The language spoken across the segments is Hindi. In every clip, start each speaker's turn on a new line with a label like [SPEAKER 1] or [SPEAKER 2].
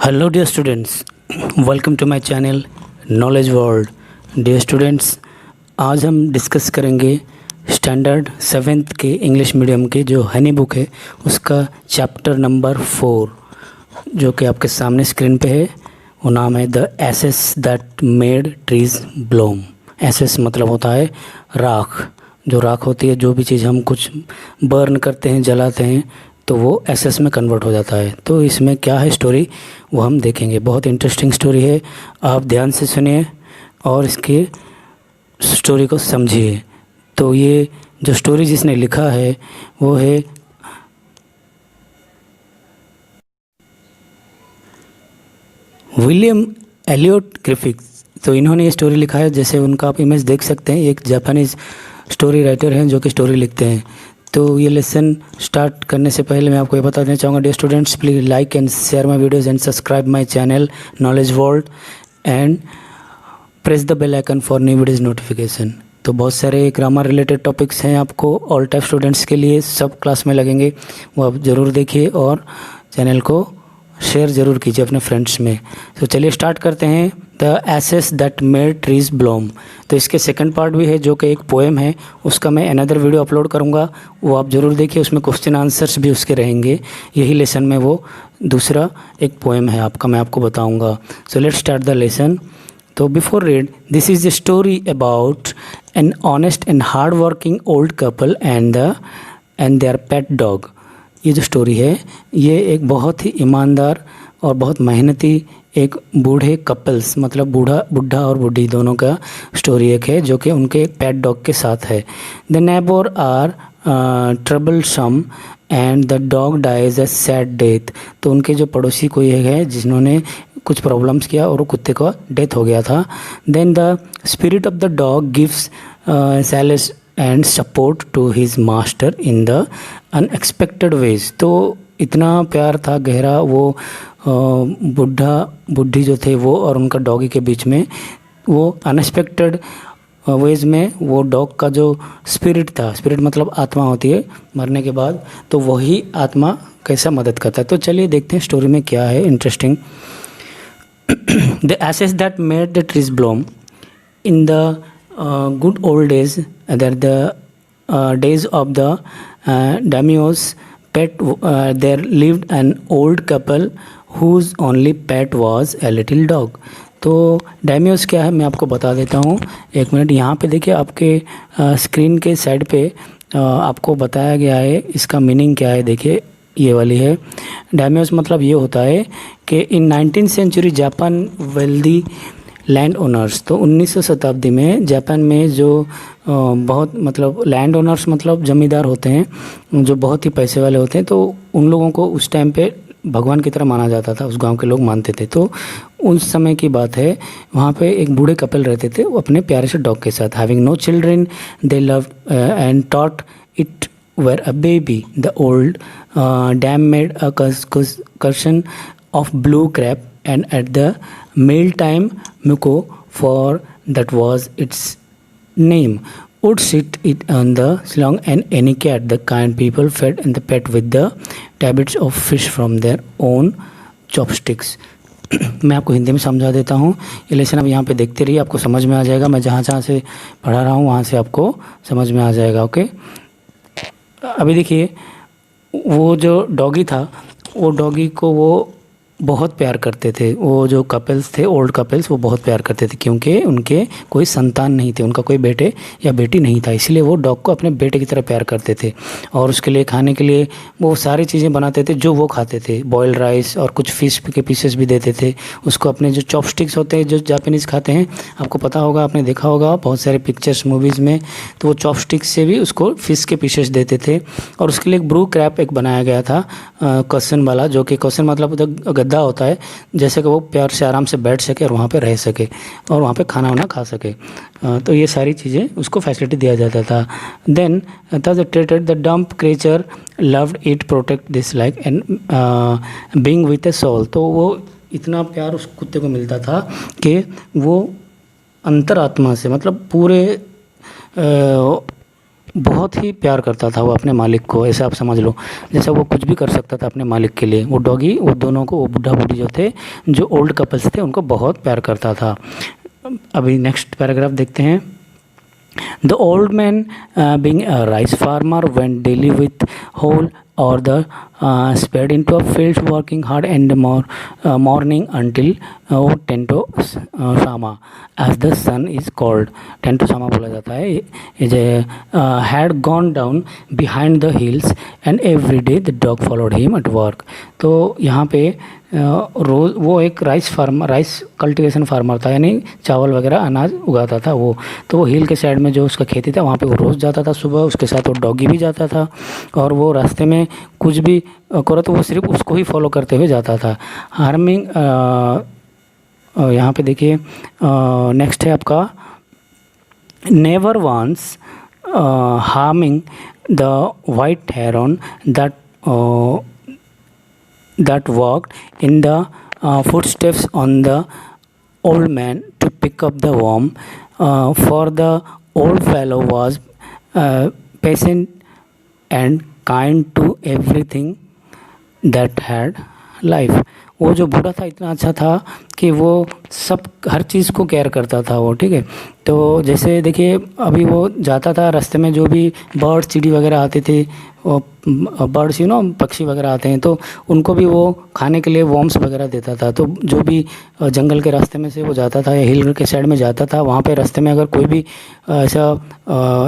[SPEAKER 1] Hello dear students, welcome to my channel knowledge world. Dear students, आज हम डिस्कस करेंगे स्टैंडर्ड 7th के इंग्लिश मीडियम के जो हनी बुक है उसका चैप्टर नंबर 4 जो कि आपके सामने स्क्रीन पे है। वो नाम है the ashes that made trees bloom. Ashes मतलब होता है राख। जो राख होती है, जो भी चीज़ हम कुछ बर्न करते हैं, जलाते हैं, तो वो एसेस में कन्वर्ट हो जाता है। तो इसमें क्या है स्टोरी, वो हम देखेंगे। बहुत इंटरेस्टिंग स्टोरी है, आप ध्यान से सुनिए और इसके स्टोरी को समझिए। तो ये जो स्टोरी जिसने लिखा है वो है विलियम एलियट ग्रिफिथ्स। तो इन्होंने ये स्टोरी लिखा है, जैसे उनका आप इमेज देख सकते हैं। एक जापानीज़ स्टोरी राइटर हैं जो कि स्टोरी लिखते हैं। तो ये लेसन स्टार्ट करने से पहले मैं आपको ये बता देना चाहूँगा, dear students, please like and share my videos and subscribe my channel knowledge world and press the bell icon for new videos notification. तो बहुत सारे ग्रामर रिलेटेड टॉपिक्स हैं आपको ऑल टाइप स्टूडेंट्स के लिए, सब क्लास में लगेंगे, वो आप ज़रूर देखिए और चैनल को शेयर ज़रूर कीजिए अपने फ्रेंड्स में। तो चलिए स्टार्ट करते हैं। The ashes that made trees bloom. तो इसके सेकंड पार्ट भी है जो कि एक पोएम है, उसका मैं अनदर वीडियो अपलोड करूँगा, वो आप ज़रूर देखिए। उसमें क्वेश्चन आंसर्स भी उसके रहेंगे। यही लेसन में वो दूसरा एक पोएम है आपका, मैं आपको बताऊँगा। So let's start the lesson. तो before read, this is the story about an honest and hard working old couple and their pet dog. ये जो स्टोरी है ये एक बहुत ही ईमानदार और बहुत मेहनती एक बूढ़े कपल्स, मतलब बुढ़ा और बूढ़ी दोनों का स्टोरी एक है जो कि उनके पेट डॉग के साथ है। The neighbour are troublesome and the dog dies a sad death. तो उनके जो पड़ोसी कोई है जिन्होंने कुछ प्रॉब्लम्स किया और वो कुत्ते का डेथ हो गया था। Then the spirit of the dog gives solace and support to his master in the unexpected ways. तो इतना प्यार था गहरा वो बुढ़ी जो थे वो और उनका डॉगी के बीच में, वो अनएक्सपेक्टेड वेज में वो डॉग का जो स्पिरिट था, स्पिरिट मतलब आत्मा होती है मरने के बाद, तो वही आत्मा कैसा मदद करता है। तो चलिए देखते हैं स्टोरी में क्या है interesting. The ashes that made the trees bloom in the good old days, that the days of the daimyo's pet, there lived an old couple whose only pet was a little dog. तो डायमियोस क्या है मैं आपको बता देता हूँ, एक मिनट। यहाँ पे देखिए आपके स्क्रीन के साइड पे आपको बताया गया है इसका मीनिंग क्या है। देखिए ये वाली है। डायमियोस मतलब ये होता है कि in 19th century Japan wealthy land owners. तो 19वीं शताब्दी में जापान में जो बहुत मतलब लैंड ओनर्स मतलब ज़मींदार होते हैं जो बहुत ही पैसे वाले होते हैं, तो उन लोगों को उस टाइम पे भगवान की तरह माना जाता था, उस गांव के लोग मानते थे। तो उस समय की बात है, वहाँ पे एक बूढ़े कपल रहते थे वो अपने प्यारे से डॉग के साथ। Having no children they love and taught it were a baby. The old dame made a cushion of blue crape and at the meal time Muko, for that was its name, would sit it on the slung and any cat the kind people fed and the pet with the tablets of fish from their own chopsticks. मैं आपको हिंदी में समझा देता हूँ। ये लेसन आप यहाँ पे देखते रहिए, आपको समझ में आ जाएगा। मैं जहाँ जहाँ से पढ़ा रहा हूँ वहाँ से आपको समझ में आ जाएगा। ओके, अभी देखिए वो जो डॉगी था, वो डॉगी को वो बहुत प्यार करते थे। वो जो कपल्स थे, ओल्ड कपल्स, वो बहुत प्यार करते थे क्योंकि उनके कोई संतान नहीं थे, उनका कोई बेटे या बेटी नहीं था, इसलिए वो डॉग को अपने बेटे की तरह प्यार करते थे। और उसके लिए खाने के लिए वो सारी चीज़ें बनाते थे जो वो खाते थे। बॉइल्ड राइस और कुछ फिश के पीसेस भी देते थे उसको। अपने जो चॉपस्टिक्स होते हैं जो जापानीज़ खाते हैं, आपको पता होगा, आपने देखा होगा बहुत सारे पिक्चर्स मूवीज़ में, तो वो चॉपस्टिक्स से भी उसको फिश के पीसेस देते थे। और उसके लिए एक ब्रू क्रैप एक बनाया गया था क्वेश्चन वाला, जो कि क्वेश्चन मतलब गद्दा होता है, जैसे कि वो प्यार से आराम से बैठ सके और वहाँ पे रह सके और वहाँ पे खाना वाना खा सके। तो ये सारी चीज़ें उसको फैसिलिटी दिया जाता था। Then the treated the dumb creature loved it protect this like and being with a soul. तो वो इतना प्यार उस कुत्ते को मिलता था कि वो अंतरात्मा से, मतलब पूरे बहुत ही प्यार करता था वो अपने मालिक को, ऐसा आप समझ लो, जैसा वो कुछ भी कर सकता था अपने मालिक के लिए। वो डॉगी वो दोनों को, वो बूढ़ा बूढ़ी जो थे, जो ओल्ड कपल्स थे, उनको बहुत प्यार करता था। अभी नेक्स्ट पैराग्राफ देखते हैं। The old man, being a rice farmer, went daily with hoe or the spade into a field, working hard in the morning until 10 to shama, as the sun is called. 10 to shama बोला जाता है। Is had gone down behind the hills, and every day the dog followed him at work. तो यहाँ पे रोज़ वो एक राइस कल्टीवेशन फार्मर था, यानी चावल वगैरह अनाज उगाता था वो। तो वो हिल के साइड में जो उसका खेती था वहाँ पे वो रोज़ जाता था सुबह, उसके साथ वो डॉगी भी जाता था, और वो रास्ते में कुछ भी करो तो वो सिर्फ उसको ही फॉलो करते हुए जाता था। हार्मिंग, यहाँ पे देखिए नेक्स्ट है आपका, never once harming the white heron that walked in the footsteps on the old man to pick up the worm, for the old fellow was patient and kind to everything that had life. वो जो बूढ़ा था इतना अच्छा था कि वो सब हर चीज़ को केयर करता था वो, ठीक है। तो जैसे देखिए अभी वो जाता था रास्ते में, जो भी बर्ड्स चिड़ी वगैरह आते थे, वो बर्ड्स पक्षी वगैरह आते हैं, तो उनको भी वो खाने के लिए वॉर्म्स वगैरह देता था। तो जो भी जंगल के रास्ते में से वो जाता था या हिल के साइड में जाता था, वहाँ पे रास्ते में अगर कोई भी ऐसा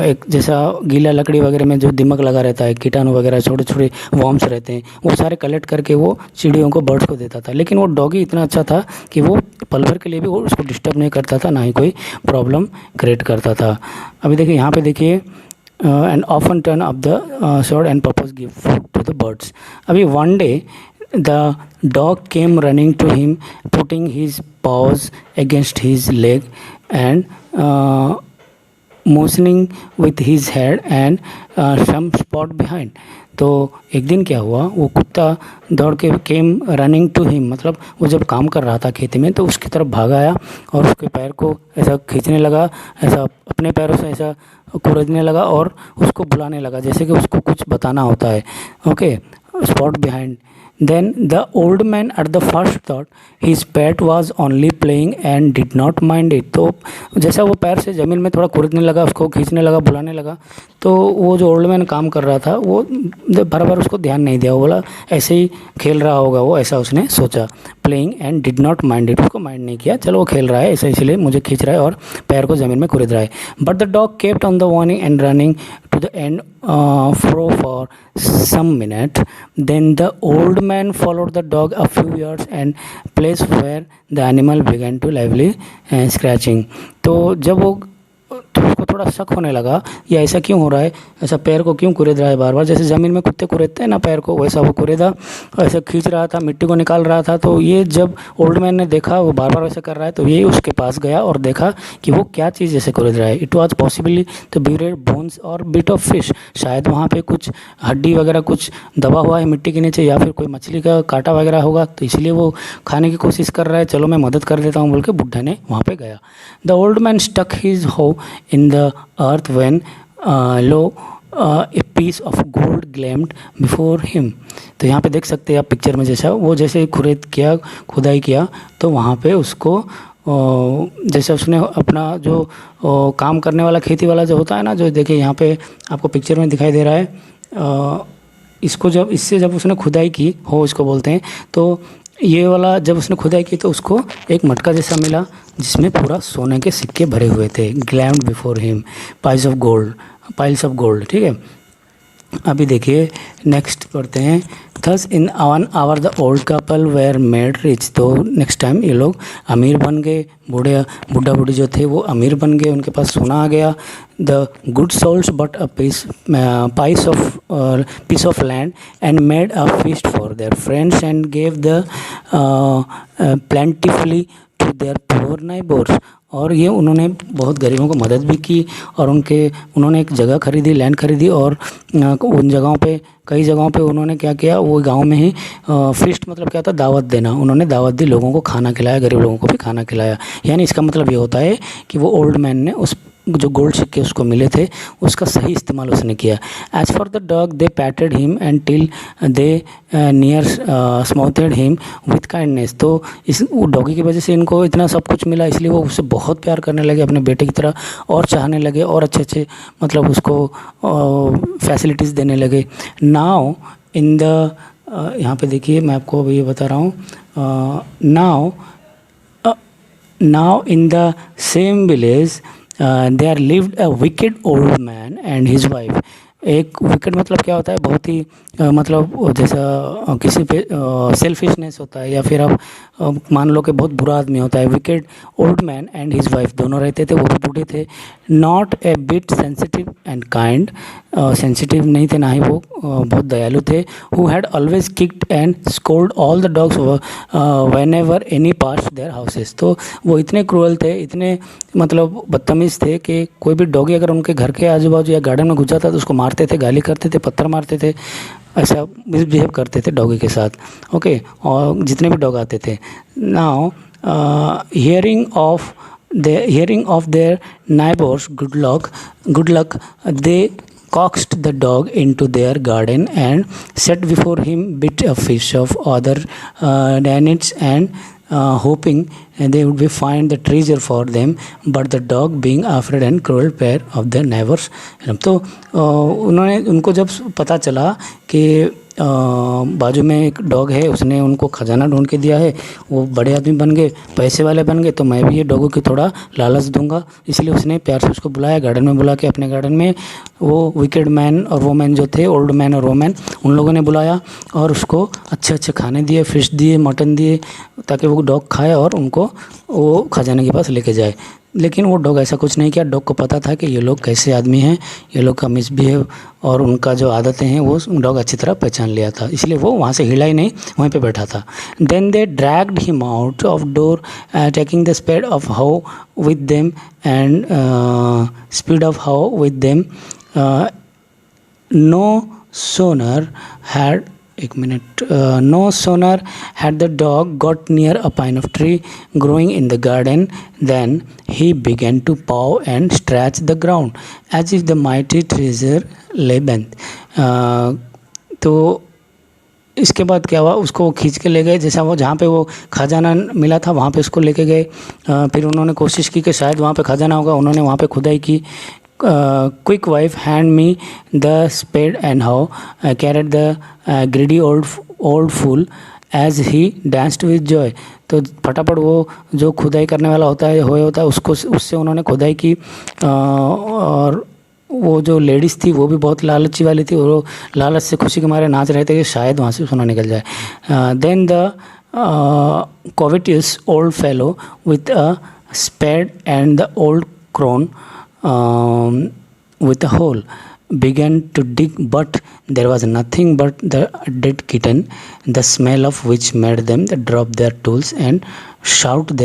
[SPEAKER 1] एक जैसा गीला लकड़ी वगैरह में जो दिमक लगा रहता है, कीटाणु वगैरह छोटे छोटे वॉर्म्स रहते हैं, वो सारे कलेक्ट करके वो चिड़ियों को, बर्ड्स को देता था। लेकिन वो डॉगी इतना अच्छा था कि वो पल भर के लिए भी वो उसको डिस्टर्ब नहीं करता था, ना ही कोई प्रॉब्लम क्रिएट करता था। अभी देखिए यहाँ पे देखिए, and often turn up the sword and purpose give food to the birds. अभी one day the dog came running to him, putting his paws against his leg and motioning with his head and some spot behind. तो एक दिन क्या हुआ, वो कुत्ता दौड़ के केम रनिंग टू हिम, मतलब वो जब काम कर रहा था खेती में, तो उसकी तरफ भाग आया और उसके पैर को ऐसा खींचने लगा, ऐसा अपने पैरों से ऐसा कुरेदने लगा और उसको बुलाने लगा, जैसे कि उसको कुछ बताना होता है। Okay, spot behind. Then the old man at the first thought his pet was only playing and did not mind it. तो जैसा वो पैर से ज़मीन में थोड़ा कुरेदने लगा, उसको खींचने लगा, बुलाने लगा, तो वो जो ओल्ड मैन काम कर रहा था वो बराबर उसको ध्यान नहीं दिया, वो बोला ऐसे ही खेल रहा होगा वो, ऐसा उसने सोचा। Playing and did not mind it, उसको माइंड नहीं किया, चलो वो खेल रहा है ऐसा, इसलिए मुझे खींच रहा है और पैर को ज़मीन में कुरेद रहा है। But the dog kept on the warning and running to the end for some minute. Then the old man followed the dog a few yards and place where the animal began to lively scratching. तो जब वो, तो उसको थोड़ा शक होने लगा, या ऐसा क्यों हो रहा है, ऐसा पैर को क्यों कुरेद रहा है बार बार, जैसे ज़मीन में कुत्ते कुरेदते हैं ना पैर को, वैसा वो कुरेदा, ऐसा खींच रहा था, मिट्टी को निकाल रहा था। तो ये जब ओल्ड मैन ने देखा वो बार बार वैसा कर रहा है, तो ये उसके पास गया और देखा कि वो क्या चीज़ जैसे कुरेद रहा है। It was possibly the buried bones और बिट ऑफ फिश, शायद वहाँ पर कुछ हड्डी वगैरह कुछ दबा हुआ है मिट्टी के नीचे, या फिर कोई मछली का कांटा वगैरह होगा, तो इसलिए वो खाने की कोशिश कर रहा है, चलो मैं मदद कर देता हूँ बोल के बुढ़ा ने वहाँ पर गया। The old man stuck his hoe in the earth when lo a piece of gold gleamed before him. तो यहाँ पे देख सकते हैं आप पिक्चर में, जैसा वो जैसे खुदाई किया, तो वहाँ पे उसको जैसे उसने अपना जो काम करने वाला खेती वाला जो होता है ना, जो देखिए यहाँ पे आपको पिक्चर में दिखाई दे रहा है, इसको जब उसने खुदाई की हो, इसको बोलते हैं, तो ये वाला जब उसने खुदाई की तो उसको एक मटका जैसा मिला जिसमें पूरा सोने के सिक्के भरे हुए थे। Gleamed before him piles of gold, ठीक है। अभी देखिए नेक्स्ट पढ़ते हैं। Thus in one hour the old couple were made rich, तो नेक्स्ट टाइम ये लोग अमीर बन गए, बूढ़ा बूढ़ी जो थे वो अमीर बन गए, उनके पास सोना आ गया। The good souls but a piece of land and made a feast for their friends and gave the plentifully to their poor neighbors. और ये उन्होंने बहुत गरीबों को मदद भी की, और उन्होंने एक जगह खरीदी, लैंड खरीदी, और उन जगहों पे, कई जगहों पे उन्होंने क्या किया, वो गांव में ही फीस्ट मतलब क्या था, दावत देना, उन्होंने दावत दी, लोगों को खाना खिलाया, गरीब लोगों को भी खाना खिलाया। यानी इसका मतलब ये होता है कि वो ओल्ड मैन ने उस जो गोल्ड सिक्के उसको मिले थे उसका सही इस्तेमाल उसने किया। As for the dog they patted him and till they near smothered him with kindness. तो इस डॉगी की वजह से इनको इतना सब कुछ मिला, इसलिए वो उससे बहुत प्यार करने लगे, अपने बेटे की तरह और चाहने लगे और अच्छे अच्छे मतलब उसको फैसिलिटीज़ देने लगे। नाउ इन द यहाँ पे देखिए मैं आपको अभी ये बता रहा हूँ। Now in the same village there lived a wicked old man and his wife. एक विकेड मतलब क्या होता है, बहुत ही मतलब जैसा किसी पे सेल्फिशनेस होता है, या फिर आप मान लो कि बहुत बुरा आदमी होता है। Wicked old man and his wife दोनों रहते थे, वो भी बूढ़े थे। Not a bit sensitive and kind, sensitive नहीं थे ना ही वो बहुत दयालु थे। Who had always kicked and scold all the dogs when ever any pass their houses. तो वो इतने क्रूअल थे, इतने मतलब बदतमीज़ थे कि कोई भी डॉगी अगर उनके घर के आजू बाजू या गार्डन में घुस जाता तो उसको मारते थे, गाली करते थे, पत्थर मारते थे, ऐसा मिसबिहेव करते थे डॉगी के साथ। ओके, और जितने भी डॉग आते थे। Now hearing of their neighbors good luck they coaxed the dog into their garden and set before him bit of fish of other dainties and hoping they would be find the treasure for them, but the dog being afraid and cruel pair of their neighbors। तो उन्होंने उनको जब पता चला कि बाजू में एक डॉग है, उसने उनको खजाना ढूंढ के दिया है, वो बड़े आदमी बन गए, पैसे वाले बन गए, तो मैं भी ये डॉगों की थोड़ा लालच दूंगा। इसलिए उसने प्यार से उसको बुलाया, गार्डन में बुला के, अपने गार्डन में वो विकेड मैन और वोमैन जो थे, ओल्ड मैन और वोमैन, उन लोगों ने बुलाया और उसको अच्छे अच्छे खाने दिए, फिश दिए, मटन दिए, ताकि वो डॉग खाए और उनको वो खजाने के पास लेके जाए। लेकिन वो डॉग ऐसा कुछ नहीं किया। डॉग को पता था कि ये लोग कैसे आदमी हैं, ये लोग का मिसबिहेव और उनका जो आदतें हैं वो डॉग अच्छी तरह पहचान लिया था, इसलिए वो वहाँ से हिला ही नहीं, वहीं पे बैठा था। Then they dragged him out of door taking the spade of hoe with them and spade of hoe with them. No sooner had no sooner had the dog got near a pine of tree growing in the garden than he began to paw and scratch the ground as if the mighty treasure lay beneath। तो इसके बाद क्या हुआ, उसको वो खींच के ले गए, जैसा वो जहाँ पे वो खजाना मिला था वहाँ पे उसको लेके गए। फिर उन्होंने कोशिश की कि शायद वहाँ पे खजाना होगा, उन्होंने वहाँ पे खुदाई की। quick wife hand me the spade and how carried the greedy old fool as he danced with joy। तो फटाफट वो जो खुदाई करने वाला होता है उसको उससे उन्होंने खुदाई की। और वो जो लेडीज़ थी वो भी बहुत लालची वाली थी, और वो लालच से खुशी के मारे नाच रहे थे कि शायद वहाँ से सोना निकल जाए। Then the covetous old fellow with a spade and the old crone with a hole began to dig, but there was nothing but the dead kitten, the smell of which made them drop their tools and shut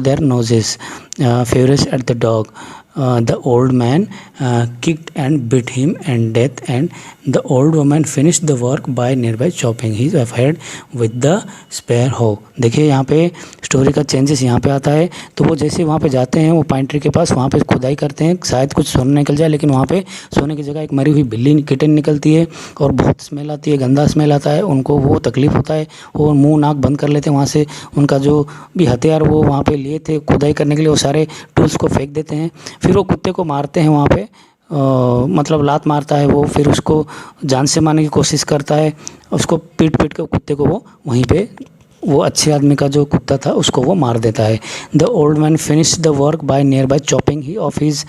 [SPEAKER 1] their noses, furious at the dog। The old man kicked and beat him and death, and the old woman finished the work by nearby chopping his head with the spare hoe। देखिए यहाँ पे स्टोरी का चेंजेस यहाँ पे आता है। तो वो जैसे वहाँ पे जाते हैं, वो पाइन ट्री के पास, वहाँ पे खुदाई करते हैं, शायद कुछ सोना निकल जाए, लेकिन वहाँ पे सोने की जगह एक मरी हुई बिल्ली किटन निकलती है और बहुत स्मेल आती है, गंदा स्मेल आता है। उनको वो तकलीफ़ होता है, वो मुंह नाक बंद कर लेते हैं। वहाँ से उनका जो भी हथियार वो वहाँ पे लिए थे खुदाई करने के लिए, वो सारे टूल्स को फेंक देते हैं। फिर वो कुत्ते को मारते हैं वहाँ पे, मतलब लात मारता है वो, फिर उसको जान से मारने की कोशिश करता है, उसको पीट पीट के कुत्ते को वो वहीं पे, वो अच्छे आदमी का जो कुत्ता था उसको वो मार देता है। The old man finish the work by near by chopping he of his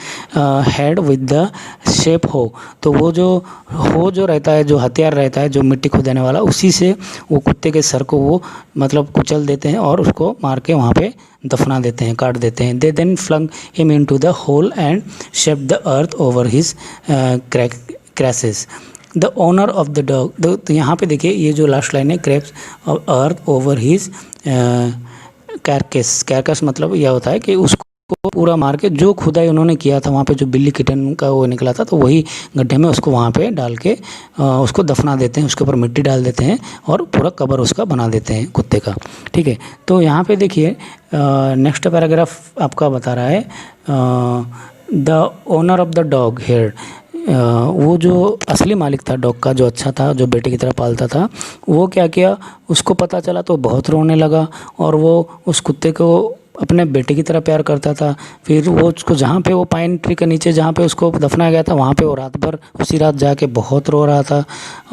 [SPEAKER 1] head with the shape हो। तो वो जो रहता है, जो हथियार रहता है, जो मिट्टी खोदने वाला, उसी से वो कुत्ते के सर को वो मतलब कुचल देते हैं और उसको मार के वहाँ पे दफना देते हैं, काट देते हैं। They then flung him into the hole and shaped the earth over his carcass. The owner of the dog. तो यहाँ पे देखिए ये जो लास्ट लाइन है, craps earth over his carcass. Carcass मतलब यह होता है कि उसको को पूरा मार के जो खुदाई उन्होंने किया था वहाँ पे जो बिल्ली किटन का वो निकला था, तो वही गड्ढे में उसको वहाँ पे डाल के उसको दफना देते हैं, उसके ऊपर मिट्टी डाल देते हैं और पूरा कबर उसका बना देते हैं कुत्ते का। ठीक है, तो यहाँ पे देखिए नेक्स्ट पैराग्राफ आपका बता रहा है the owner of the dog here, वो जो असली मालिक था डॉग का, जो अच्छा था, जो बेटे की तरह पालता था, वो क्या किया, उसको पता चला तो बहुत रोने लगा और वो उस कुत्ते को अपने बेटे की तरह प्यार करता था। फिर वो उसको जहाँ पे वो पाइन ट्री के नीचे जहाँ पे उसको दफनाया गया था वहाँ पे वो रात भर उसी रात जाके बहुत रो रहा था।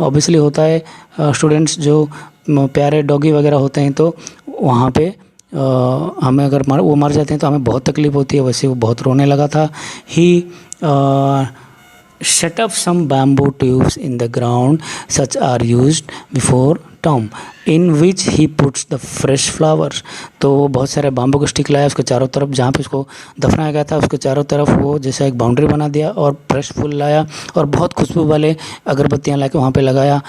[SPEAKER 1] ऑब्वियसली होता है स्टूडेंट्स जो प्यारे डॉगी वगैरह होते हैं तो वहाँ पे हमें अगर वो मर जाते हैं तो हमें बहुत तकलीफ़ होती है, वैसे वो बहुत रोने लगा था। ही set up some bamboo tubes in the ground such are used before tomb in which he puts the fresh flowers। तो वो बहुत सारे बाम्बू के स्टिक लाया, उसके चारों तरफ जहाँ पे उसको दफनाया गया था उसके चारों तरफ वो जैसा एक बाउंड्री बना दिया और फ्रेश फूल लाया और बहुत खुशबू वाले अगरबत्तियाँ ला के वहाँ पे लगाया।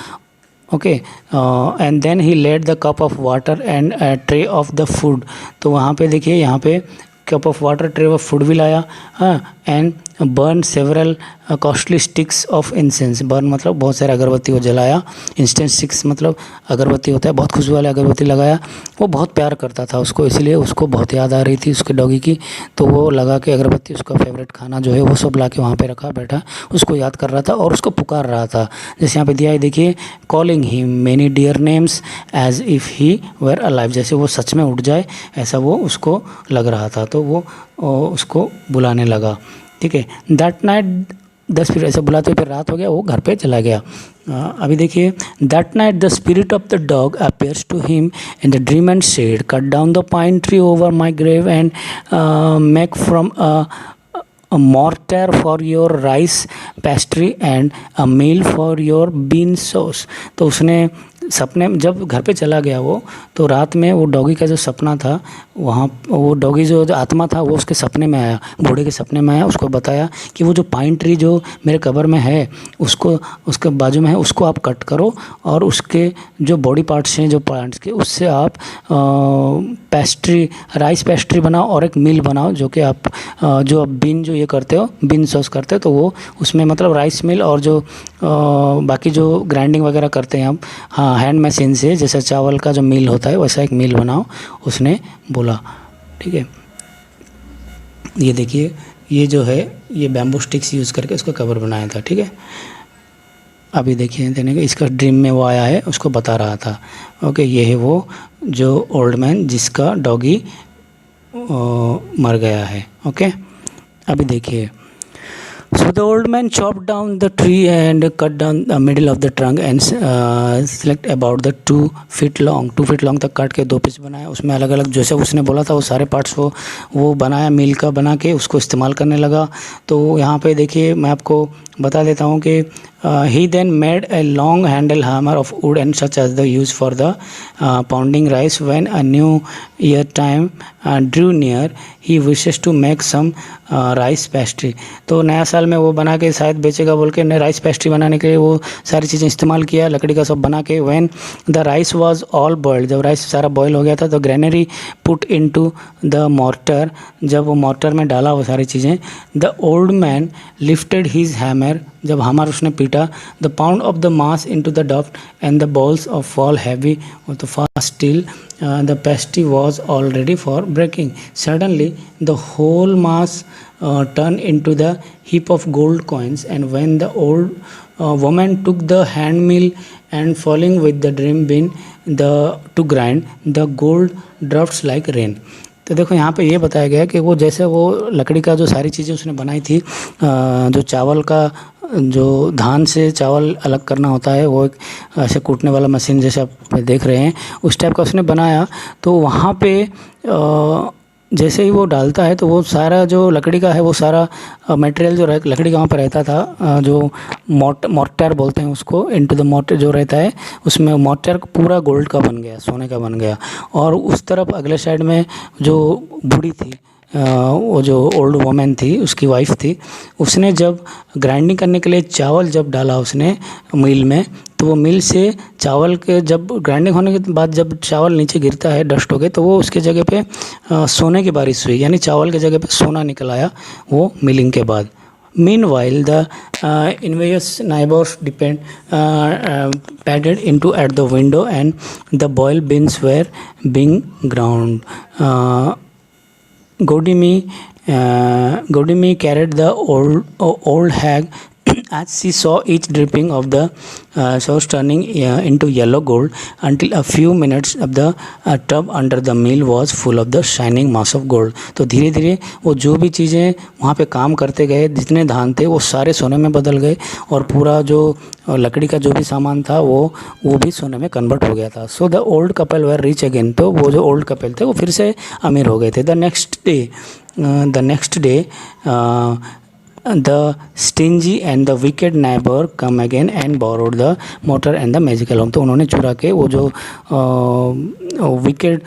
[SPEAKER 1] Okay, and then he laid the cup of water and tray of the food. तो वहाँ पे देखिए यहाँ पे cup of water, tray of food भी लाया, हाँ, and burn several costly sticks of incense. Burn मतलब बहुत सारे अगरबत्ती को जलाया, इंस्टेंस स्टिक्स मतलब अगरबत्ती होता है, बहुत खुशबू वाले अगरबत्ती लगाया। वो बहुत प्यार करता था उसको, इसलिए उसको बहुत याद आ रही थी उसके डॉगी की, तो वो लगा के अगरबत्ती, उसका फेवरेट खाना जो है वो सब ला के वहाँ पे रखा, बैठा उसको याद कर रहा था और उसको पुकार रहा था। जैसे यहाँ पे दिया है देखिए, calling him many dear names as if he were alive, जैसे वो सच में उठ जाए ऐसा वो उसको लग रहा था, तो वो उसको बुलाने लगा। ठीक है, दैट नाइट 10 फिर ऐसे बुलाते फिर रात हो गया, वो घर पे चला गया। अभी देखिए, that night the spirit of the dog appears to him in the dream and said cut down the pine tree over my grave and make from a mortar for your rice pastry and a meal for your bean sauce। तो उसने सपने में जब घर पे चला गया वो, तो रात में वो डॉगी का जो सपना था, वहाँ वो डॉगी जो आत्मा था वो उसके सपने में आया, बूढ़े के सपने में आया, उसको बताया कि वो जो पाइन ट्री जो मेरे कब्र में है उसको, उसके बाजू में है, उसको आप कट करो और उसके जो बॉडी पार्ट्स हैं जो प्लांट्स के, उससे आप पेस्ट्री, राइस पेस्ट्री बनाओ और एक मील बनाओ, जो कि आप जो आप बीन जो ये करते हो, बीन सॉस करते हो, तो वो उसमें मतलब राइस मिल और जो बाकी जो ग्राइंडिंग वगैरह करते हैं हम, हाँ, हैंड मशीन से, जैसे चावल का जो मील होता है वैसा एक मील बनाओ, उसने बोला। ठीक है, ये देखिए, ये जो है ये बैम्बू स्टिक्स यूज़ करके उसका कवर बनाया था। ठीक है, अभी देखिए देने का, इसका ड्रीम में वो आया है, उसको बता रहा था। ओके, ये है वो जो ओल्ड मैन जिसका डॉगी मर गया है। ओके, अभी देखिए, so the old man chopped down the tree and cut down the middle of the trunk and select about the 2 feet long तक काट के 2 पीस बनाया, उसमें अलग अलग जैसे उसने बोला था वो सारे पार्ट्स वो बनाया, मील का बना के उसको इस्तेमाल करने लगा। तो यहाँ पे देखिए मैं आपको बता देता हूँ कि he then made a long handle hammer of wood and such as the use for the pounding rice when a new year time drew near he wishes to make some rice pastry। तो नया साल में वो बना के शायद बेचेगा बोल के ने राइस पेस्ट्री बनाने के लिए वो सारी चीज़ें इस्तेमाल किया, लकड़ी का सब बना के। when the rice was all boiled, जब राइस सारा बॉयल हो गया था तो granary put into the mortar, जब वो mortar में डाला वो सारी चीज़ें, the old man lifted his hammer, जब हमार उसने पीटा, the pound of the mass into the dust and the balls of fall heavy with the fast till the pastry was all ready for breaking। Suddenly the whole mass turned into the heap of gold coins, and when the old woman took the hand mill and falling with the dream bin to grind, the gold drops like rain। तो देखो यहाँ पे ये बताया गया कि वो जैसे वो लकड़ी का जो सारी चीज़ें उसने बनाई थी, जो चावल का जो धान से चावल अलग करना होता है, वो एक ऐसे कूटने वाला मशीन जैसे आप देख रहे हैं उस टाइप का उसने बनाया। तो वहाँ पे जैसे ही वो डालता है तो वो सारा जो लकड़ी का है वो सारा मटेरियल जो लकड़ी का वहाँ पर रहता था, जो मोर्टर बोलते हैं उसको, इनटू द मोर्टर जो रहता है उसमें मोर्टर पूरा गोल्ड का बन गया, सोने का बन गया। और उस तरफ अगले साइड में जो बूढ़ी थी वो जो ओल्ड वोमेन थी उसकी वाइफ थी, उसने जब ग्राइंडिंग करने के लिए चावल जब डाला उसने मिल में, तो वो मिल से चावल के जब ग्राइंडिंग होने के बाद जब चावल नीचे गिरता है डस्ट हो गए, तो वो उसके जगह पे सोने की बारिश हुई, यानी चावल के जगह पे सोना निकल आया वो मिलिंग के बाद। Meanwhile, the envious neighbors padded into at the window, and the boiled beans were being ground. Godimi carried the old hag as she saw each dripping of the sauce turning into yellow gold, until a few minutes of the tub under the mill was full of the shining mass of gold. तो धीरे धीरे वो जो भी चीज़ें वहाँ पे काम करते गए, जितने धान थे वो सारे सोने में बदल गए, और पूरा जो लकड़ी का जो भी सामान था वो भी सोने में कन्वर्ट हो गया था। So the old couple were rich again, तो वो जो ओल्ड कपल थे वो फिर से अमीर हो गए थे। The next day the stingy and the wicked neighbor come again and borrowed the motor and the magical home। तो उन्होंने चुरा के वो जो विकेड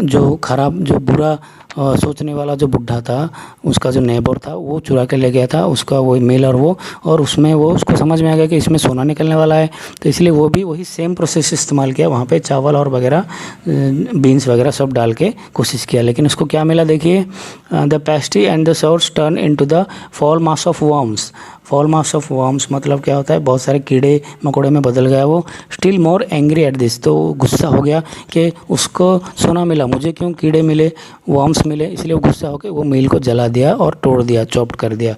[SPEAKER 1] जो खराब जो बुरा सोचने वाला जो बुढ़ा था, उसका जो नेबर था, वो चुरा के ले गया था उसका वो मिल, और उसमें वो उसको समझ में आ गया कि इसमें सोना निकलने वाला है, तो इसलिए वो भी वही सेम प्रोसेस इस्तेमाल किया, वहाँ पे चावल और वगैरह बीन्स वगैरह सब डाल के कोशिश किया। लेकिन उसको क्या मिला देखिए, the pastry and the swords turn into the fall mass of worms. Fall mass of worms मतलब क्या होता है, बहुत सारे कीड़े मकोड़े में बदल गया वो। Still more angry at this, तो गुस्सा हो गया कि उसको सोना मिला, मुझे क्यों कीड़े मिले, वर्म्स मिले, इसलिए वो गुस्सा होकर वो मील को जला दिया और तोड़ दिया, चॉप्ड कर दिया।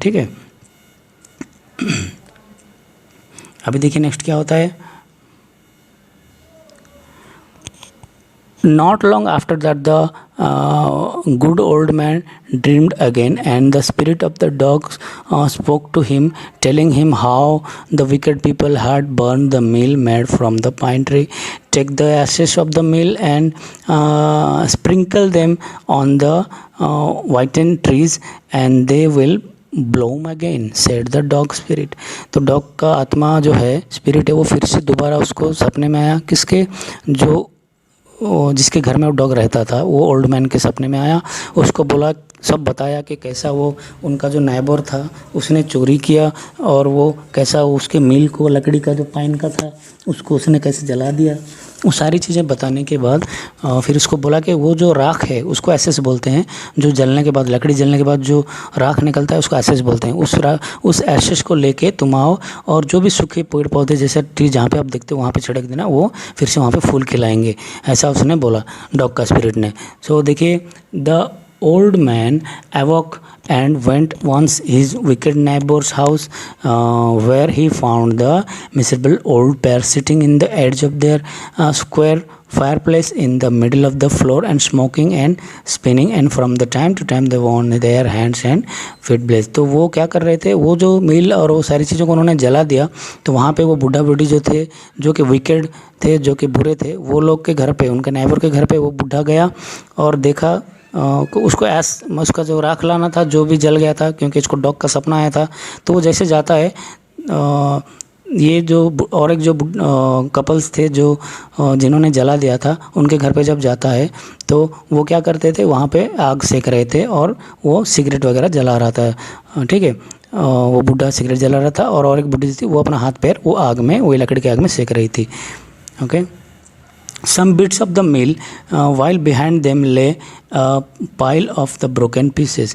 [SPEAKER 1] ठीक है, अभी देखिए नेक्स्ट क्या होता है। Not long after that, the good old man dreamed again, and the spirit of the dogs spoke to him, telling him how the wicked people had burned the meal made from the pine tree. Take the ashes of the meal and sprinkle them on the whitened trees, and they will Blom again, said the dog spirit. तो डॉग का आत्मा जो है, स्पिरिट है, वो फिर से दोबारा उसको सपने में आया, किसके, जो जिसके घर में वो डॉग रहता था, वो ओल्ड मैन के सपने में आया। उसको बोला, सब बताया कि कैसा वो उनका जो नेबर था उसने चोरी किया, और वो कैसा उसके मिल को, लकड़ी का जो पाइन का था उसको उसने कैसे जला दिया। वो सारी चीज़ें बताने के बाद फिर उसको बोला कि वो जो राख है उसको एसेस बोलते हैं, जो जलने के बाद, लकड़ी जलने के बाद जो राख निकलता है उसको एसेस बोलते हैं। उस एसेस को लेके तुम आओ, और जो भी सूखे पेड़ पौधे जैसे ट्री जहाँ पे आप देखते हो वहाँ पे छिड़क देना, वो फिर से वहाँ पे फूल खिलाएंगे, ऐसा उसने बोला डॉग का स्पिरिट ने। सो देखिए, the old man awoke and went once his wicked neighbor's house, where he found the miserable old pair sitting in the edge of their square fireplace in the middle of the floor and smoking and spinning, and from the time to time they warmed their hands and feet blaze। तो वो क्या कर रहे थे, वो जो मिल और वो सारी चीज़ों को उन्होंने जला दिया, तो वहाँ पे वो बूढ़ा बूढ़ी जो थे, जो कि विकेड थे, जो कि बुरे थे, वो लोग के घर पे, उनके नेबर के घर पे वो बूढ़ा गया और देखा उसको उसका जो राख लाना था जो भी जल गया था, क्योंकि इसको डॉग का सपना आया था। तो वो जैसे जाता है, ये जो और एक जो कपल्स थे जो जिन्होंने जला दिया था, उनके घर पे जब जाता है तो वो क्या करते थे, वहाँ पे आग सेक रहे थे और वो सिगरेट वगैरह जला रहा था। ठीक है, वो बूढ़ा सिगरेट जला रहा था, और एक बूढ़ी थी वो अपना हाथ पैर वो आग में, वही लकड़ी की आग में सेक रही थी। Okay, some bits of the mill while behind them lay a pile of the broken pieces।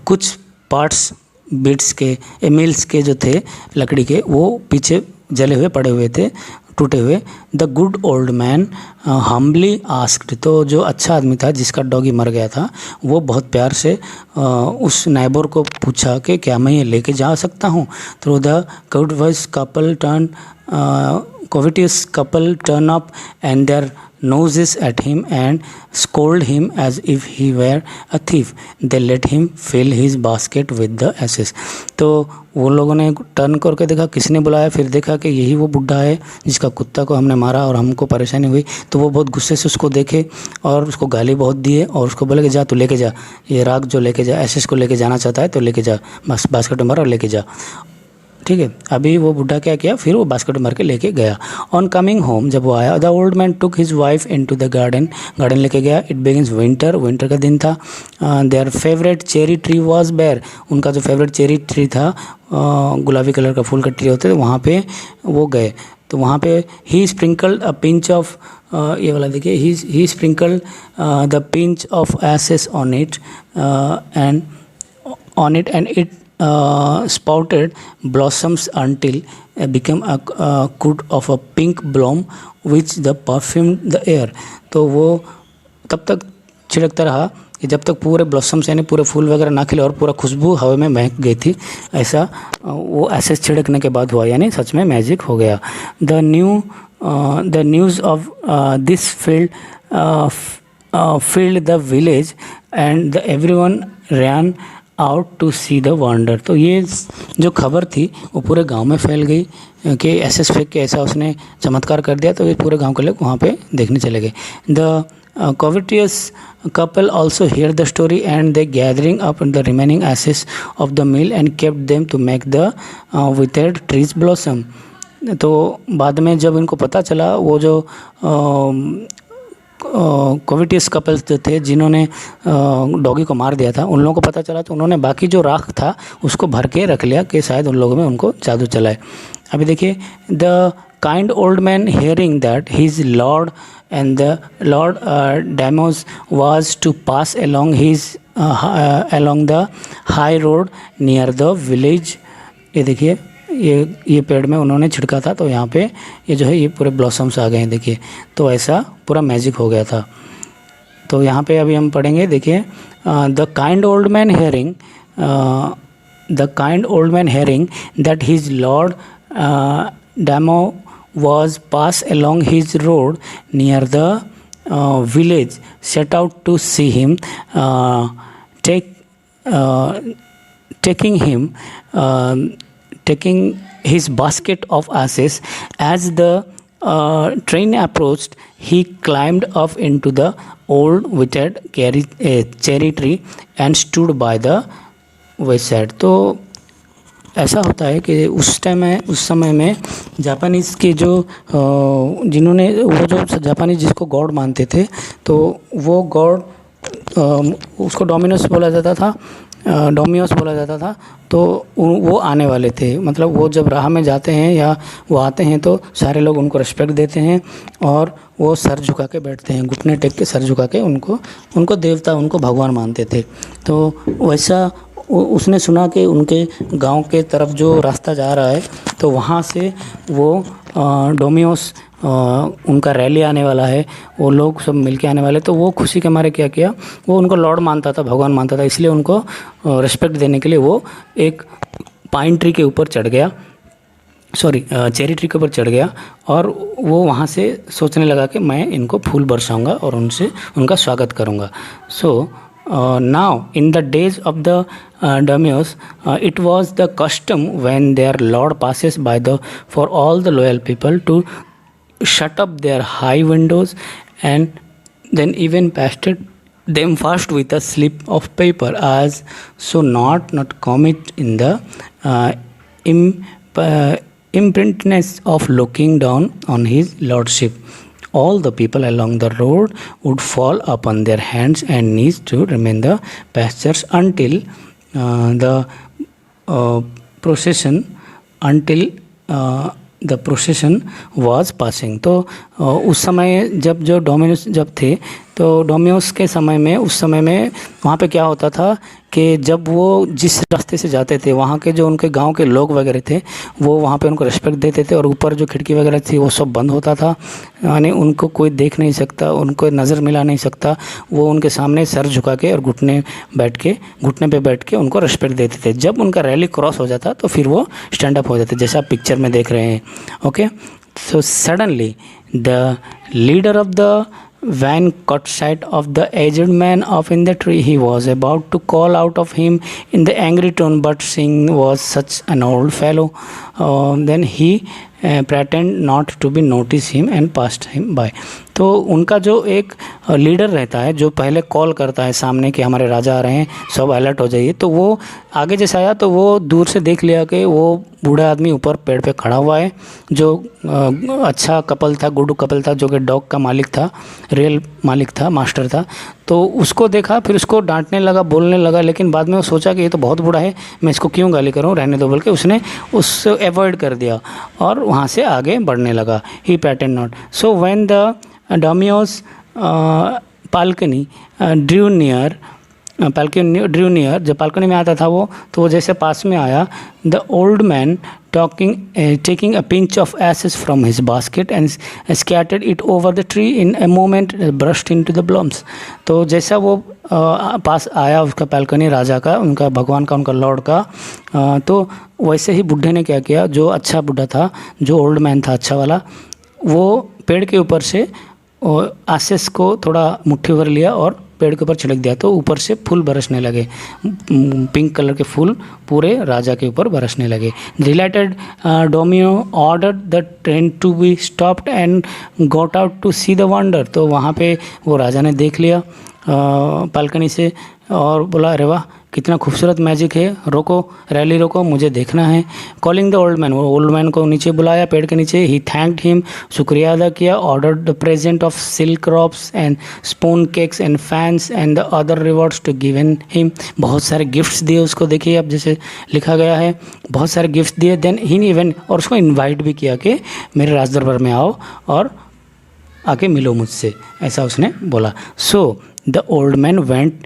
[SPEAKER 1] कुछ पार्ट्स बिट्स के, मिल्स के जो थे लकड़ी के, वो पीछे जले हुए पड़े हुए थे, टूटे हुए। The good old man humbly asked, तो जो अच्छा आदमी था जिसका डॉगी मर गया था, वो बहुत प्यार से उस नाइबर को पूछा कि क्या मैं ये लेके जा सकता हूँ। तो the covetous couple turn up and their noses at him and scold him as if he were a thief। They let him fill his basket with the ashes। तो वो लोगों ने टर्न करके देखा किसने बुलाया, फिर देखा कि यही वो बुढ़ा है जिसका कुत्ता को हमने मारा और हमको परेशानी हुई। तो वो बहुत गुस्से से उसको देखे और उसको गाली बहुत दिए, और उसको बोले कि जा तू लेके जा, ये राग जो लेके जा, एसेस को लेके जाना चाहता है तो लेके जा, बस बास्केट में भर और लेके जा। ठीक है। अभी वो बुढ़ा क्या किया, फिर वो बास्केट में भर के लेके गया। ऑन कमिंग होम, जब वो आया, the old man took his wife into the garden, garden लेके गया। इट बिगिंस विंटर, विंटर का दिन था। Their favourite cherry tree was bare, उनका जो फेवरेट चेरी ट्री था, गुलाबी कलर का फूल का ट्री होते थे, वहाँ पे वो गए। तो वहाँ पे he sprinkled a pinch of, ये वाला देखिए, he sprinkled the pinch of ashes on it and it spouted blossoms until became a coat of a pink bloom which the perfumed the air। तो वो तब तक छिड़कता रहा कि जब तक पूरे ब्लॉसम्स यानी पूरे फूल वगैरह ना खिले और पूरा खुशबू हवा में महक गई थी। ऐसा वो ऐसे छिड़कने के बाद हुआ, यानी सच में मैजिक हो गया। The news of this filled the village and everyone ran out to see the wonder. तो ये जो खबर थी वो पूरे गांव में फैल गई कि ऐसे फेंक के ऐसा उसने चमत्कार कर दिया। तो ये पूरे गांव के लोग वहाँ पे देखने चले गए। The covetous couple also heard the story and they gathering up the remaining ashes of the mill and kept them to make the withered trees blossom। तो बाद में जब इनको पता चला, वो जो कोविटियस कपल्स जो थे जिन्होंने डॉगी को मार दिया था, उन लोगों को पता चला तो उन्होंने बाकी जो राख था उसको भर के रख लिया कि शायद उन लोगों में उनको जादू चलाए। अभी देखिए, the kind old man hearing that his lord and the lord daimyo was to pass along the high road near the village. ये देखिए, ये पेड़ में उन्होंने छिड़का था, तो यहाँ पे ये जो है ये पूरे ब्लॉसम्स आ गए हैं, देखिए। तो ऐसा पूरा मैजिक हो गया था। तो यहाँ पे अभी हम पढ़ेंगे, देखिए, the kind old man hearing that his Lord demo was passed along his road near the village set out to see him, taking his basket of ashes. As the train approached, he climbed up into the old withered cherry tree and stood by the wayside। तो ऐसा होता है कि उस समय में जापानीज़ के जो जिन्होंने वो जो जापानीज़ जिसको गॉड मानते थे, तो वो गॉड उसको डोमिनोस बोला जाता था। तो वो आने वाले थे, मतलब वो जब राह में जाते हैं या वो आते हैं तो सारे लोग उनको रिस्पेक्ट देते हैं और वो सर झुका के बैठते हैं, घुटने टेक के सर झुका के उनको देवता, उनको भगवान मानते थे। तो वैसा उसने सुना कि उनके गांव के तरफ जो रास्ता जा रहा है, तो वहाँ से वो डोमियोस उनका रैली आने वाला है, वो लोग सब मिलके आने वाले। तो वो खुशी के मारे क्या किया, वो उनको लॉर्ड मानता था, भगवान मानता था, इसलिए उनको रिस्पेक्ट देने के लिए वो एक पाइन ट्री के ऊपर चढ़ गया, चेरी ट्री के ऊपर चढ़ गया, और वो वहाँ से सोचने लगा कि मैं इनको फूल बरसाऊँगा और उनका स्वागत करूँगा। Now in the days of the daimyos, it was the custom when their lord passes by for all the loyal people to shut up their high windows and then even pasted them fast with a slip of paper as so not commit in the imprintness of looking down on his lordship. All the people along the road would fall upon their hands and knees to remain the pastures until the procession was passing। तो उस समय जब जो डोमिनोस जब थे, तो डोमियोस के समय में, उस समय में वहाँ पे क्या होता था कि जब वो जिस रास्ते से जाते थे, वहाँ के जो उनके गांव के लोग वगैरह थे, वो वहाँ पे उनको रिस्पेक्ट देते थे, और ऊपर जो खिड़की वगैरह थी वो सब बंद होता था, यानी उनको कोई देख नहीं सकता, उनको नज़र मिला नहीं सकता। वो उनके सामने सर झुका के और घुटने पे बैठ के उनको रिस्पेक्ट देते थे। जब उनका रैली क्रॉस हो जाता तो फिर वो स्टैंड अप हो जाते, जैसा आप पिक्चर में देख रहे हैं। Okay, so suddenly the leader of the van caught sight of the aged man up in the tree. He was about to call out of him in the angry tone, but seeing was such an old fellow, then he pretend not to be notice him and passed him by। तो उनका जो एक लीडर रहता है जो पहले कॉल करता है सामने कि हमारे राजा आ रहे हैं, सब अलर्ट हो जाइए, तो वो आगे जैसे आया तो वो दूर से देख लिया कि वो बूढ़ा आदमी ऊपर पेड़ पे खड़ा हुआ है, जो अच्छा कपल था, गुड कपल था, जो कि डॉग का मालिक था, रियल मालिक था, मास्टर था। तो उसको देखा, फिर उसको डांटने लगा, बोलने लगा, लेकिन बाद में वो सोचा कि ये तो बहुत बूढ़ा है, मैं इसको क्यों गाली करूं, रहने दो बोल के उसने उससे अवॉइड कर दिया और वहाँ से आगे बढ़ने लगा। He pattern not. So when the daimyo's balcony drew near, drew near, जब बालकनी में आता था वो, तो वो जैसे पास में आया, the old man taking a pinch of ashes from his basket and scattered it over the tree in a moment, brushed into the blossoms। तो जैसा वो पास आया उसका बालकनी, राजा का, उनका भगवान का, उनका लॉर्ड का, तो वैसे ही बुढ़े ने क्या किया, जो अच्छा बुढ़ा था, जो ओल्ड मैन था अच्छा वाला, वो पेड़ के ऊपर से आसेस को थोड़ा मुट्ठी भर लिया और पेड़ के ऊपर छिड़क दिया, तो ऊपर से फूल बरसने लगे, पिंक कलर के फूल पूरे राजा के ऊपर बरसने लगे। Delighted daimyo ordered the train to be stopped and got out to see the wonder. तो वहाँ पे वो राजा ने देख लिया बालकनी से और बोला, अरे वाह कितना खूबसूरत मैजिक है, रोको, रैली रोको, मुझे देखना है। कॉलिंग द ओल्ड मैन, वो ओल्ड मैन को नीचे बुलाया पेड़ के नीचे। ही थैंक्ड हिम, शुक्रिया अदा किया। Ordered the present of silk robes and spoon cakes and fans and the other rewards to given him. बहुत सारे गिफ्ट्स दिए उसको, देखिए अब जैसे लिखा गया है, बहुत सारे गिफ्ट्स दिए। देन ही इवन, और उसको इन्वाइट भी किया कि मेरे राज दरबार में आओ और आके मिलो मुझसे, ऐसा उसने बोला। So the old man went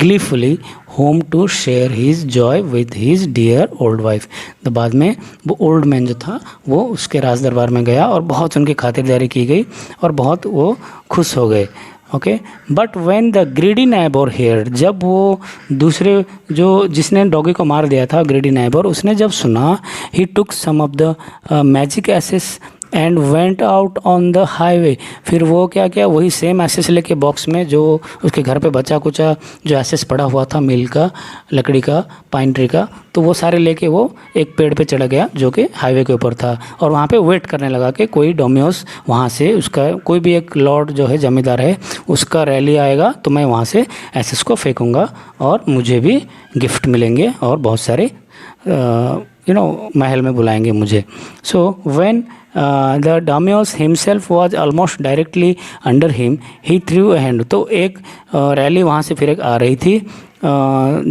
[SPEAKER 1] gleefully home to share his joy with his dear old wife। तो बाद में वो ओल्ड मैन जो था वो उसके राज दरबार में गया और बहुत उनकी खातिरदारी की गई और बहुत वो खुश हो गए। Okay, but when the greedy neighbour hear, जब वो दूसरे जो जिसने डॉगी को मार दिया था, ग्रीडी नाइबर, उसने जब सुना, he took some of the magic ashes and went out on the highway. फिर वो क्या किया, वही सेम एसेस लेके बॉक्स में जो उसके घर पे बचा कुचा जो एसेस पड़ा हुआ था, मिल का, लकड़ी का, पाइन ट्री का, तो वो सारे लेके वो एक पेड़ पे चढ़ गया जो कि हाईवे के ऊपर था और वहाँ पे वेट करने लगा कि कोई डोमियोस वहाँ से, उसका कोई भी एक लॉर्ड जो है, जमींदार है, उसका रैली आएगा तो मैं वहाँ से एसेस को फेंकूँगा और मुझे भी गिफ्ट मिलेंगे और बहुत सारे महल में बुलाएंगे मुझे। So when the Damios himself was almost directly under him, he threw a hand। तो एक रैली वहाँ से फिर एक आ रही थी।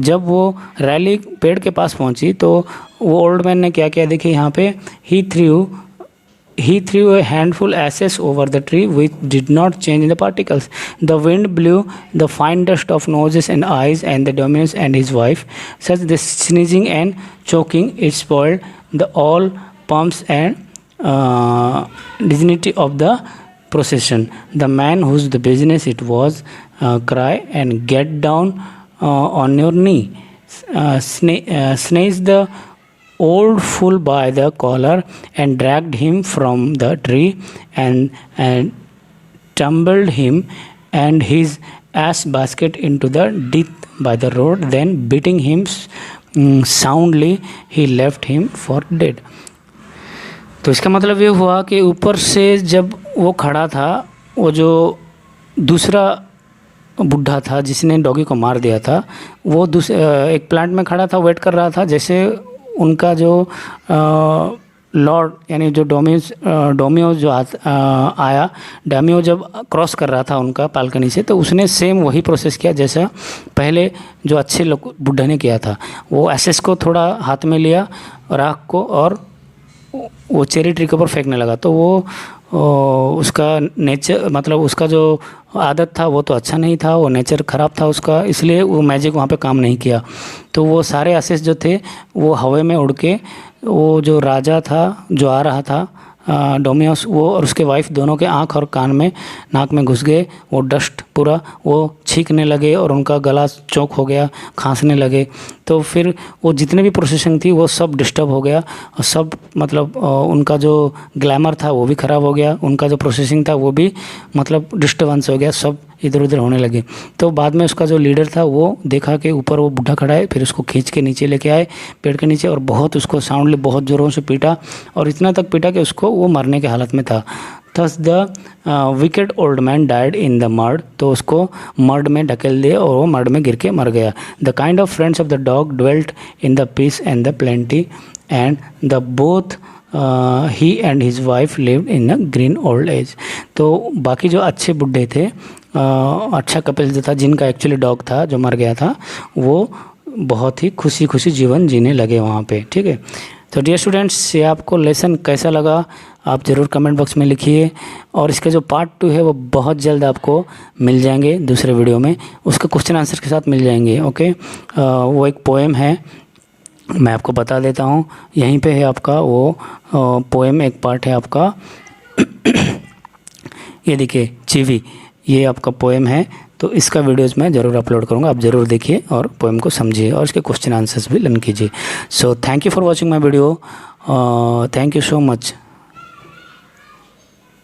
[SPEAKER 1] जब वो रैली पेड़ के पास पहुँची तो वो ओल्ड मैन ने क्या किया, देखिए यहाँ पे, he threw a handful ashes over the tree which did not change the particles। The wind blew the fine dust of noses and eyes and the Dominus and his wife, such the sneezing and choking, it spoiled the all pumps and dignity of the procession। The man whose the business it was, cry and get down on your knee, snatched the old fool by the collar and dragged him from the tree and tumbled him and his ass basket into the ditch by the road, then beating him soundly he left him for dead। तो इसका मतलब ये हुआ कि ऊपर से जब वो खड़ा था, वो जो दूसरा बुढ़ा था जिसने डॉगी को मार दिया था, वो एक प्लांट में खड़ा था, वेट कर रहा था। जैसे उनका जो लॉर्ड यानी जो डोमियो जो आया, डोमियो जब क्रॉस कर रहा था उनका बालकनी से, तो उसने सेम वही प्रोसेस किया जैसा पहले जो अच्छे लोग बुढ़ा ने किया था। वो एसेस को थोड़ा हाथ में लिया, राख को, और वो चेरी ट्री के ऊपर फेंकने लगा। तो वो उसका नेचर, मतलब उसका जो आदत था वो तो अच्छा नहीं था, वो नेचर ख़राब था उसका, इसलिए वो मैजिक वहाँ पे काम नहीं किया। तो वो सारे एसेस जो थे वो हवा में उड़ के, वो जो राजा था जो आ रहा था डोमियोस, वो और उसके वाइफ दोनों के आँख और कान में, नाक में घुस गए। वो डस्ट पूरा वो छींकने लगे और उनका गला चौक हो गया, खांसने लगे। तो फिर वो जितने भी प्रोसेसिंग थी वो सब डिस्टर्ब हो गया और सब मतलब उनका जो ग्लैमर था वो भी ख़राब हो गया, उनका जो प्रोसेसिंग था वो भी मतलब डिस्टर्बेंस हो गया, सब इधर उधर होने लगे। तो बाद में उसका जो लीडर था वो देखा कि ऊपर वो बूढ़ा खड़ा है, फिर उसको खींच के नीचे लेके आए पेड़ के नीचे और बहुत उसको साउंडली बहुत ज़ोरों से पीटा और इतना तक पीटा कि उसको वो मरने के हालत में था। Thus the wicked old man died in the mud, तो उसको मर्ड में ढकेल दिए और वो मर्ड में गिर के मर गया। The kind of friends of the dog dwelt in the peace and the plenty and the both he and his wife lived in a green old age. तो बाकी जो अच्छे बुढ़े थे, अच्छा कपिल जो था जिनका एक्चुअली डॉग था जो मर गया था, वो बहुत ही खुशी खुशी जीवन जीने लगे वहाँ पे। ठीक है, तो डियर स्टूडेंट्स, ये आपको लेसन कैसा लगा आप ज़रूर कमेंट बॉक्स में लिखिए। और इसके जो पार्ट 2 है वो बहुत जल्द आपको मिल जाएंगे दूसरे वीडियो में, उसके क्वेश्चन आंसर के साथ मिल जाएंगे। ओके, वो एक पोएम है, मैं आपको बता देता हूँ, यहीं पे है आपका वो पोएम, एक पार्ट है आपका ये देखिए चीवी, ये आपका पोएम है। तो इसका वीडियोज़ मैं ज़रूर अपलोड करूँगा, आप ज़रूर देखिए और पोएम को समझिए और इसके क्वेश्चन आंसर्स भी लर्न कीजिए। So thank you for watching my video, thank you so much.